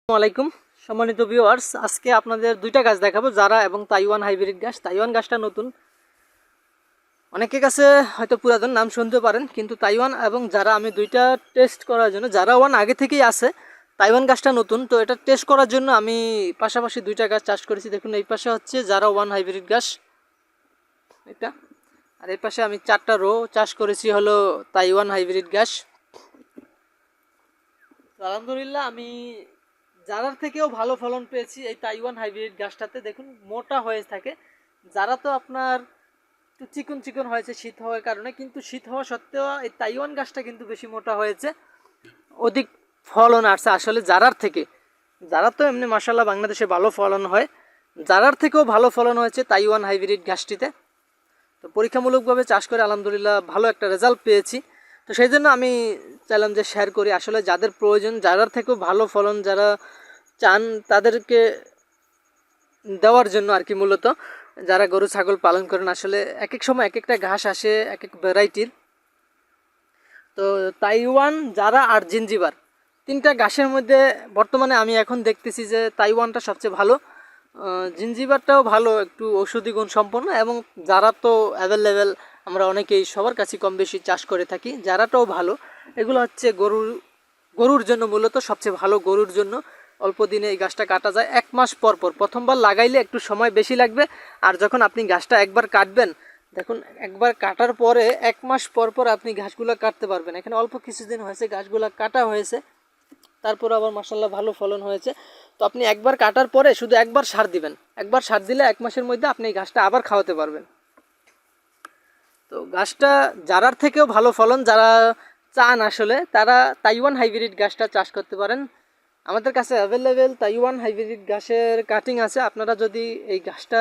আসসালামাইকুম সম্মানিত ভিউয়ার্স, আজকে আপনাদের দুইটা গাছ দেখাবো, জারা এবং তাইওয়ান হাইব্রিড গাছ। তাইওয়ান গাছটা নতুন, অনেকের কাছে হয়তো পুরাতন, নাম শুনতে পারেন, কিন্তু তাইওয়ান এবং জারা আমি দুইটা টেস্ট করার জন্য, জারা ওয়ান আগে থেকেই আছে, তাইওয়ান গাছটা নতুন, তো এটা টেস্ট করার জন্য আমি পাশাপাশি দুইটা গাছ চাষ করেছি। দেখুন, এই পাশে হচ্ছে জারা ওয়ান হাইব্রিড গাছ এটা, আর এই পাশে আমি 4টা রো চাষ করেছি হলো তাইওয়ান হাইব্রিড গাছ। আলহামদুলিল্লাহ আমি জারার থেকেও ভালো ফলন পেয়েছি এই তাইওয়ান হাইব্রিড গাছটাতে। দেখুন, মোটা হয়ে থাকে, জারা তো আপনার একটু চিকন চিকন হয়েছে শীত হওয়ার কারণে, কিন্তু শীত হওয়া সত্ত্বেও এই তাইওয়ান গাছটা কিন্তু বেশি মোটা হয়েছে, অধিক ফলন আসছে আসলে জারার থেকে। জারা তো এমনি মাশাআল্লাহ বাংলাদেশে ভালো ফলন হয়, জারার থেকেও ভালো ফলন হয়েছে তাইওয়ান হাইব্রিড গাছটিতে। তো পরীক্ষামূলকভাবে চাষ করে আলহামদুলিল্লাহ ভালো একটা রেজাল্ট পেয়েছি। তো সেই জন্য আমি চাইলাম যে শেয়ার করি, আসলে যাদের প্রয়োজন, জারার থেকেও ভালো ফলন যারা চান তাদেরকে দেওয়ার জন্য আর কি। মূলত যারা গরু ছাগল পালন করেন, আসলে এক এক সময় এক একটা ঘাস আসে এক এক ভ্যারাইটির। তো তাইওয়ান, জারা আর জিঞ্জিবার, তিনটা ঘাসের মধ্যে বর্তমানে আমি এখন দেখতেছি যে তাইওয়ানটা সবচেয়ে ভালো, জিঞ্জিবারটাও ভালো, একটু ঔষধি গুণ সম্পন্ন, এবং জারা তো অ্যাভেলেবেল, আমরা অনেকেই সবার কাছে কম বেশি চাষ করে থাকি। জারাটাও ভালো। এগুলো হচ্ছে গরুর জন্য মূলত সবচেয়ে ভালো, গরুর জন্য। অল্প দিনে এই গাছটা কাটা যায়, 1 মাস পর পর। প্রথমবার লাগাইলে একটু সময় বেশি লাগবে, আর যখন আপনি গাছটা একবার কাটবেন, দেখুন একবার কাটার পরে 1 মাস পর পর আপনি ঘাসগুলো কাটতে পারবেন। এখানে অল্প কিছুদিন হয়েছে ঘাসগুলো কাটা হয়েছে, তারপর আবার মাশাআল্লাহ ভালো ফলন হয়েছে। তো আপনি একবার কাটার পরে শুধু একবার সার দিবেন, একবার সার দিলে 1 মাসের মধ্যে আপনি এই গাছটা আবার খাওয়াতে পারবেন। তো গাছটা জারার থেকেও ভালো ফলন, যারা চান আসলে তারা তাইওয়ান হাইব্রিড গাছটা চাষ করতে পারেন। আমাদের কাছে অ্যাভেলেবেল তাইওয়ান হাইব্রিড গাছের কাটিং আছে। আপনারা যদি এই গাছটা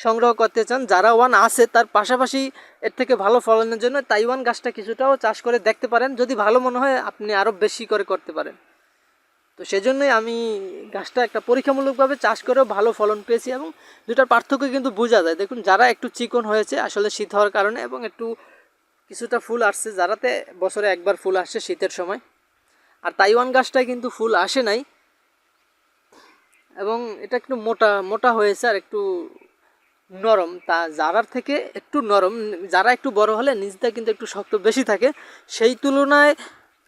সংগ্রহ করতে চান, জারা ওয়ান আছে, তার পাশাপাশি এর থেকে ভালো ফলনের জন্য তাইওয়ান গাছটা কিছুটাও চাষ করে দেখতে পারেন। যদি ভালো মনে হয় আপনি আরও বেশি করে করতে পারেন। তো সেজন্যই আমি গাছটা একটা পরীক্ষামূলকভাবে চাষ করেও ভালো ফলন পেয়েছি, এবং দুটার পার্থক্য কিন্তু বোঝা যায়। দেখুন, যারা একটু চিকন হয়েছে আসলে শীত হওয়ার কারণে, এবং একটু কিছুটা ফুল আসছে, যারাতে বছরে একবার ফুল আসছে শীতের সময়। আর তাইওয়ান গাছটায় কিন্তু ফুল আসে নাই, এবং এটা একটু মোটা মোটা হয়েছে আর একটু নরম। তা জারার থেকে একটু নরম, যারা একটু বড় হলে নিচটা কিন্তু একটু শক্ত বেশি থাকে, সেই তুলনায়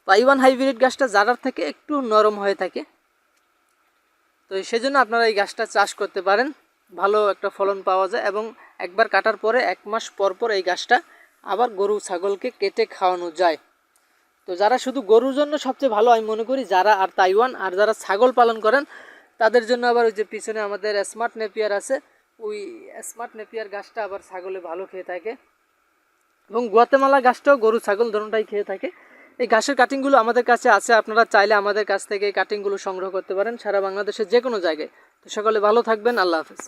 তাইওয়ান হাইব্রিড গাছটা জারার থেকে একটু নরম হয়ে থাকে। তো সেজন্য আপনারা এই গাছটা চাষ করতে পারেন, ভালো একটা ফলন পাওয়া যায়, এবং একবার কাটার পরে 1 মাস পর পর এই গাছটা আবার গরু ছাগলকে কেটে খাওয়ানো যায়। তো যারা শুধু গরুর জন্য সবচেয়ে ভালো আমি মনে করি জারা আর তাইওয়ান, আর যারা ছাগল পালন করেন তাদের জন্য আবার ওই যে পিছনে আমাদের স্মার্ট নেপিয়ার আছে, ওই স্মার্ট নেপিয়ার গাছটা আবার ছাগলে ভালো খেয়ে থাকে, এবং গুয়াতেমালা গাছটাও গরু ছাগল দুটোটাই খেয়ে থাকে। এই ঘাসের কাটিংগুলো আমাদের কাছে আছে, আপনারা চাইলে আমাদের কাছ থেকে এই কাটিংগুলো সংগ্রহ করতে পারেন সারা বাংলাদেশের যে কোনো জায়গায়। তো সকলে ভালো থাকবেন, আল্লাহ হাফেজ।